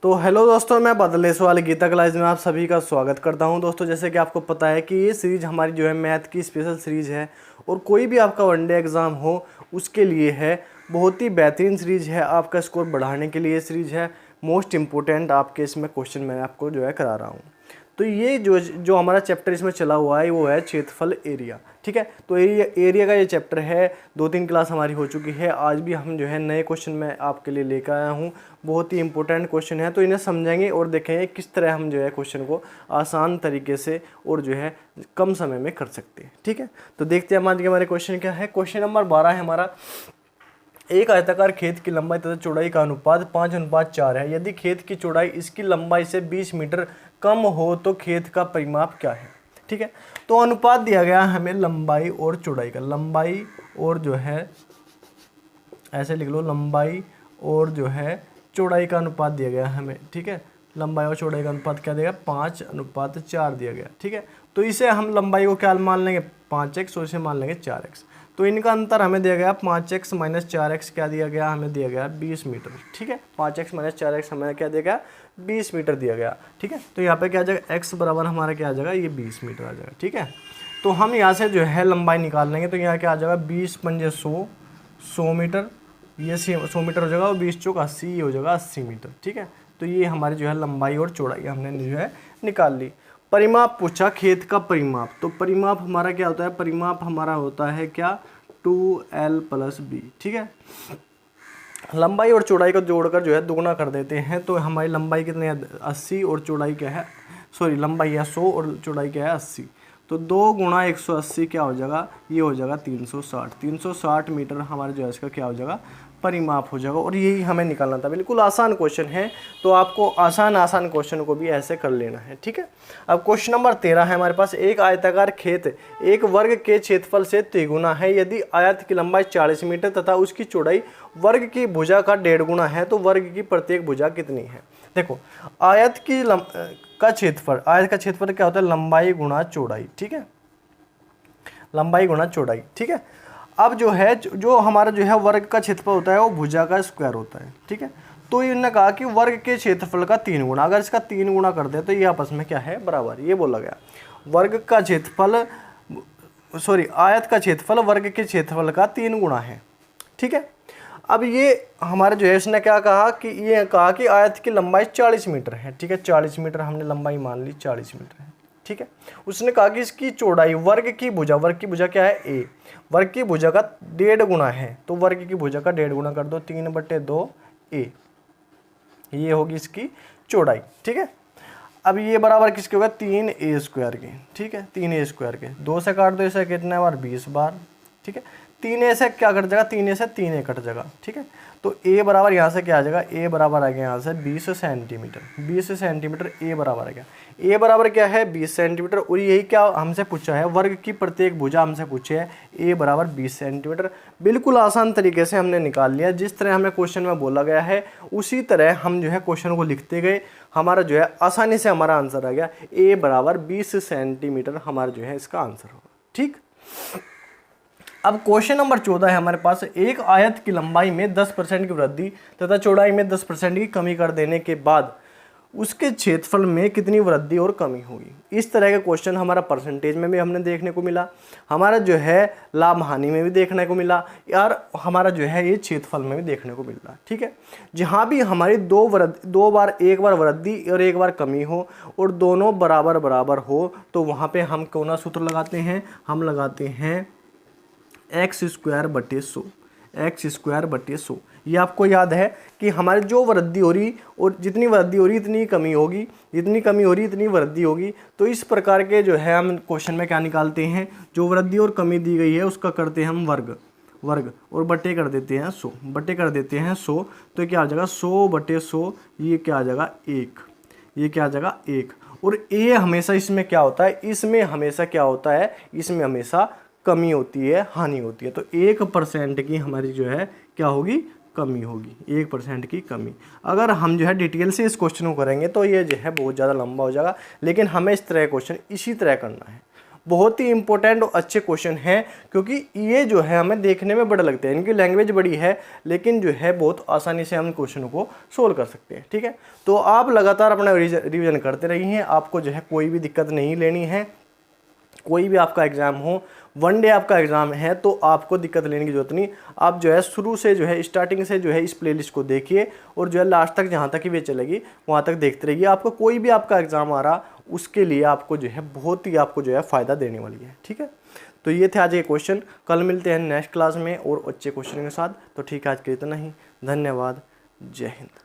तो हेलो दोस्तों, मैं बादल सवाल गीता क्लास में आप सभी का स्वागत करता हूं। दोस्तों, जैसे कि आपको पता है कि ये सीरीज़ हमारी जो है मैथ की स्पेशल सीरीज़ है और कोई भी आपका वनडे एग्ज़ाम हो उसके लिए है। बहुत ही बेहतरीन सीरीज़ है, आपका स्कोर बढ़ाने के लिए सीरीज़ है। मोस्ट इम्पोर्टेंट आपके इसमें क्वेश्चन मैं आपको जो है करा रहा हूँ। तो ये जो हमारा चैप्टर इसमें चला हुआ है वो है क्षेत्रफल एरिया। ठीक है, तो एरिया का ये चैप्टर है। 2-3 क्लास हमारी हो चुकी है। आज भी हम जो है नए क्वेश्चन मैं आपके लिए लेकर आया हूँ। बहुत ही इंपॉर्टेंट क्वेश्चन है, तो इन्हें समझेंगे और देखेंगे किस तरह हम जो है क्वेश्चन को आसान तरीके से और जो है कम समय में कर सकते हैं। ठीक है, तो देखते हैं हम आज के हमारे क्वेश्चन क्या है। क्वेश्चन नंबर 12 है हमारा। एक आयताकार खेत की लंबाई तथा चौड़ाई का अनुपात 5:4 है। यदि खेत की चौड़ाई इसकी लंबाई से 20 मीटर कम हो तो खेत का परिमाप क्या है। ठीक है, तो अनुपात दिया गया हमें लंबाई और चौड़ाई का। लंबाई और जो है ऐसे लिख लो, लंबाई और जो है चौड़ाई का अनुपात दिया गया हमें। ठीक है, लंबाई और चौड़ाई का अनुपात क्या दिया, 5:4 दिया गया। ठीक है, तो इसे हम लंबाई को क्या मान लेंगे, 5x, और इसे मान लेंगे 4x। तो इनका अंतर हमें दिया गया 5x - 4x क्या दिया गया, हमें दिया गया 20 मीटर। ठीक है, 5x - 4x हमें क्या दिया गया, 20 मीटर दिया गया। ठीक है, तो यहाँ पे क्या आ जाएगा, x बराबर हमारा क्या आ जाएगा, ये 20 मीटर आ जाएगा। ठीक है, तो हम यहाँ से जो है लंबाई निकाल लेंगे। तो यहाँ क्या आ जाएगा, 20 × 100 100 मीटर, ये 100 मीटर हो जाएगा, और 20 × 80 ये हो जाएगा 80 मीटर। ठीक है, तो ये हमारी जो है लंबाई और चौड़ाई हमने जो है निकाल ली। परिमाप पूछा, खेत का परिमाप। तो परिमाप हमारा क्या होता है, परिमाप हमारा होता है क्या, 2l + b। ठीक है, लंबाई और चौड़ाई को जोड़कर जो है दुगुना कर देते हैं। तो हमारी लंबाई कितनी है, 80, और चौड़ाई क्या है, सॉरी लंबाई है 100 और चौड़ाई क्या है 80। तो 2 × 180 क्या हो जाएगा, ये हो जाएगा 360। 360 मीटर हमारे जो है इसका क्या हो जाएगा, परिमाप हो जाएगा। और यही हमें निकालना था। बिल्कुल आसान क्वेश्चन है, तो आपको आसान क्वेश्चन को भी ऐसे कर लेना है। ठीक है, अब क्वेश्चन नंबर 13 है हमारे पास। एक आयताकार खेत एक वर्ग के क्षेत्रफल से तिगुना है। यदि आयत की लंबाई 40 मीटर तथा उसकी चौड़ाई वर्ग की भुजा का 1.5 गुना है तो वर्ग की प्रत्येक भुजा कितनी है। देखो, आयत का क्षेत्रफल क्या होता है, लंबाई गुणा चौड़ाई। ठीक है, लंबाई गुणा चौड़ाई। ठीक है, अब जो है जो हमारा जो है वर्ग का क्षेत्रफल होता है वो भुजा का स्क्वायर होता है। ठीक है, तो इन्होंने कहा कि वर्ग के क्षेत्रफल का 3 गुना, अगर इसका 3 गुना कर दे तो ये आपस में क्या है, बराबर। ये बोला गया वर्ग का क्षेत्रफल, सॉरी आयत का क्षेत्रफल वर्ग के क्षेत्रफल का 3 गुना है। ठीक है, अब ये हमारे जो है इसने क्या कहा कि ये कहा कि आयत की लंबाई 40 मीटर है। ठीक है, 40 मीटर हमने लंबाई मान ली, 40 मीटर है। ठीक है, उसने कहा कि इसकी चौड़ाई वर्ग की भुजा क्या है, a, वर्ग की भुजा का 1.5 गुना है। तो वर्ग की भुजा का 1.5 गुना कर दो, 3/2 a, ये होगी इसकी चौड़ाई। ठीक है, अब ये बराबर किसके होगा, 3a² के। ठीक है, 3a² के, 2 से काट दो, इसे कितने बार, 20 बार। ठीक है, 3a से क्या कट जाएगा, 3a से 3a कट जाएगा। ठीक है, तो a बराबर यहाँ से क्या आ जाएगा, a बराबर आ गया यहाँ से 20 सेंटीमीटर। 20 सेंटीमीटर a बराबर आ गया। a बराबर क्या है, 20 सेंटीमीटर। और यही क्या हमसे पूछा है, वर्ग की प्रत्येक भुजा हमसे पूछे है, a बराबर 20 सेंटीमीटर। बिल्कुल आसान तरीके से हमने निकाल लिया। जिस तरह हमें क्वेश्चन में बोला गया है उसी तरह हम जो है क्वेश्चन को लिखते गए। हमारा जो है आसानी से हमारा आंसर आ गया, a बराबर 20 सेंटीमीटर हमारा जो है इसका आंसर होगा। ठीक, अब क्वेश्चन नंबर 14 है हमारे पास। एक आयत की लंबाई में 10% की वृद्धि तथा चौड़ाई में 10% की कमी कर देने के बाद उसके क्षेत्रफल में कितनी वृद्धि और कमी होगी। इस तरह का क्वेश्चन हमारा परसेंटेज में भी हमने देखने को मिला, हमारा जो है लाभ हानि में भी देखने को मिला, यार हमारा जो है ये क्षेत्रफल में भी देखने को मिल रहा है। ठीक है, जहाँ भी हमारी दो बार, एक बार वृद्धि और एक बार कमी हो और दोनों बराबर बराबर हो तो वहाँ पे हम कौन सा सूत्र लगाते हैं, हम लगाते हैं x² बटे 100। x² बटे 100। ये आपको याद है कि हमारी जो वृद्धि हो रही और जितनी वृद्धि हो रही इतनी कमी होगी, जितनी कमी हो रही इतनी वृद्धि होगी। तो इस प्रकार के जो है हम क्वेश्चन में क्या निकालते हैं, जो वृद्धि और कमी दी गई है उसका करते हैं हम वर्ग और बटे कर देते हैं 100, बटे कर देते हैं 100। तो क्या आ जाएगा, 100 बटे 100, ये क्या आ जाएगा 1, ये क्या आ जाएगा 1। और ये हमेशा इसमें क्या होता है, इसमें हमेशा क्या होता है, इसमें हमेशा कमी होती है, हानि होती है। तो 1% की हमारी जो है क्या होगी, कमी होगी, 1% की कमी। अगर हम जो है डिटेल से इस क्वेश्चन को करेंगे तो ये जो है बहुत ज़्यादा लंबा हो जाएगा, लेकिन हमें इस तरह क्वेश्चन इसी तरह करना है। बहुत ही इंपॉर्टेंट और अच्छे क्वेश्चन हैं, क्योंकि ये जो है हमें देखने में बड़े लगते हैं, इनकी लैंग्वेज बड़ी है लेकिन जो है बहुत आसानी से हम क्वेश्चनों को सोल्व कर सकते हैं। ठीक है, तो आप लगातार अपना रिवीजन करते रहिए, आपको जो है कोई भी दिक्कत नहीं लेनी है। कोई भी आपका एग्ज़ाम हो, वनडे आपका एग्ज़ाम है तो आपको दिक्कत लेने की जरूरत नहीं। आप जो है शुरू से जो है स्टार्टिंग से जो है इस प्लेलिस्ट को देखिए और जो है लास्ट तक जहाँ तक ही वे चलेगी वहाँ तक देखते रहिए। आपको कोई भी आपका एग्ज़ाम आ रहा उसके लिए आपको जो है बहुत ही आपको जो है फ़ायदा देने वाली है। ठीक है, तो ये थे आज के क्वेश्चन। कल मिलते हैं नेक्स्ट क्लास में और अच्छे क्वेश्चन के साथ। तो ठीक है, आज के लिए इतना ही। धन्यवाद। जय हिंद।